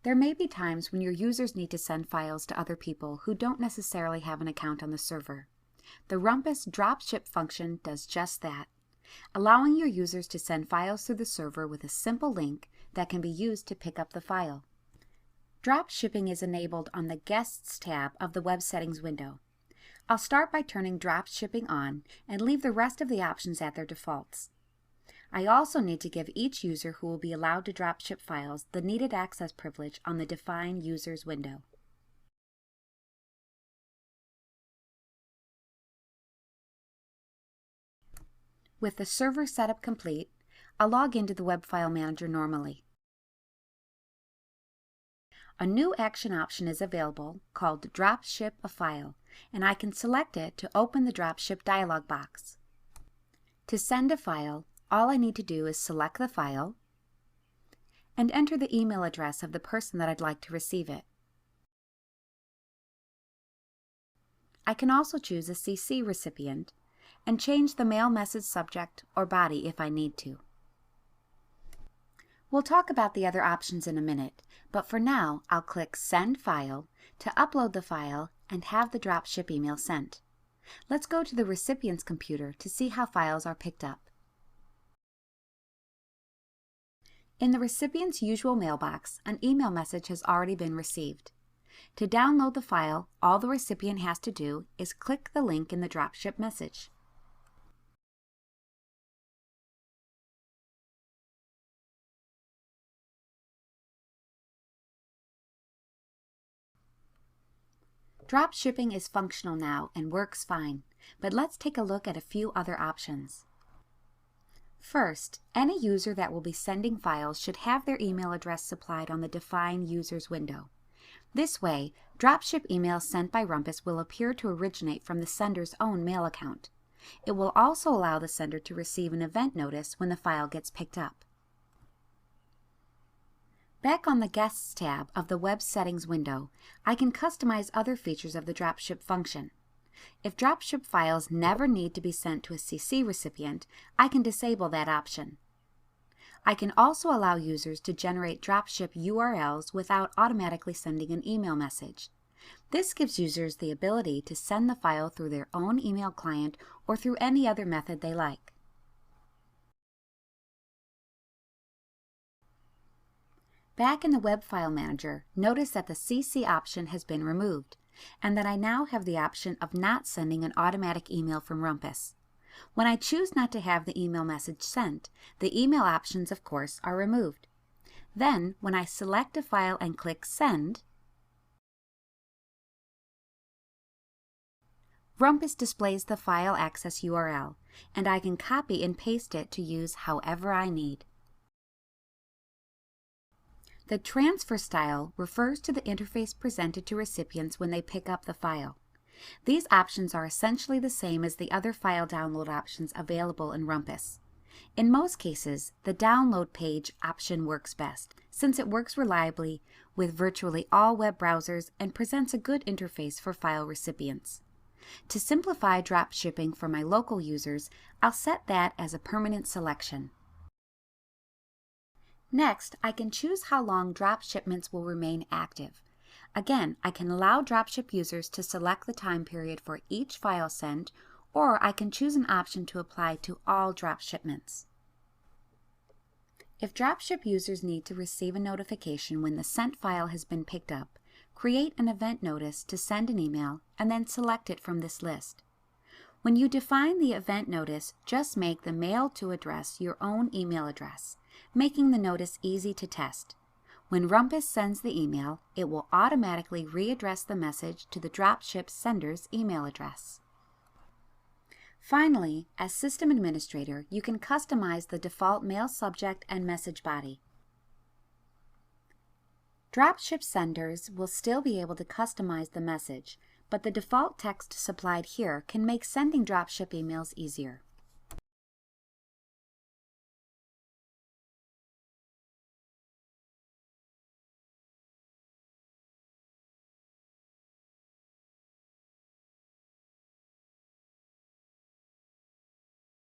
There may be times when your users need to send files to other people who don't necessarily have an account on the server. The Rumpus DropShip function does just that, allowing your users to send files through the server with a simple link that can be used to pick up the file. Drop shipping is enabled on the Guests tab of the Web Settings window. I'll start by turning drop shipping on and leave the rest of the options at their defaults. I also need to give each user who will be allowed to drop ship files the needed access privilege on the Define Users window. With the server setup complete, I'll log into the Web File Manager normally. A new action option is available called Drop Ship a File, and I can select it to open the Drop Ship dialog box. To send a file, all I need to do is select the file and enter the email address of the person that I'd like to receive it. I can also choose a CC recipient and change the mail message subject or body if I need to. We'll talk about the other options in a minute, but for now I'll click Send File to upload the file and have the dropship email sent. Let's go to the recipient's computer to see how files are picked up. In the recipient's usual mailbox, an email message has already been received. To download the file, all the recipient has to do is click the link in the dropship message. Drop shipping is functional now and works fine, but let's take a look at a few other options. First, any user that will be sending files should have their email address supplied on the Define Users window. This way, dropship emails sent by Rumpus will appear to originate from the sender's own mail account. It will also allow the sender to receive an event notice when the file gets picked up. Back on the Guests tab of the Web Settings window, I can customize other features of the dropship function. If dropship files never need to be sent to a CC recipient, I can disable that option. I can also allow users to generate dropship URLs without automatically sending an email message. This gives users the ability to send the file through their own email client or through any other method they like. Back in the Web File Manager, notice that the CC option has been removed, and that I now have the option of not sending an automatic email from Rumpus. When I choose not to have the email message sent, the email options, of course, are removed. Then, when I select a file and click Send, Rumpus displays the file access URL, and I can copy and paste it to use however I need. The transfer style refers to the interface presented to recipients when they pick up the file. These options are essentially the same as the other file download options available in Rumpus. In most cases, the download page option works best, since it works reliably with virtually all web browsers and presents a good interface for file recipients. To simplify drop shipping for my local users, I'll set that as a permanent selection. Next, I can choose how long drop shipments will remain active. Again, I can allow dropship users to select the time period for each file sent, or I can choose an option to apply to all drop shipments. If dropship users need to receive a notification when the sent file has been picked up, create an event notice to send an email and then select it from this list. When you define the event notice, just make the mail to address your own email address, making the notice easy to test. When Rumpus sends the email, it will automatically readdress the message to the dropship sender's email address. Finally, as system administrator, you can customize the default mail subject and message body. Dropship senders will still be able to customize the message, but the default text supplied here can make sending dropship emails easier.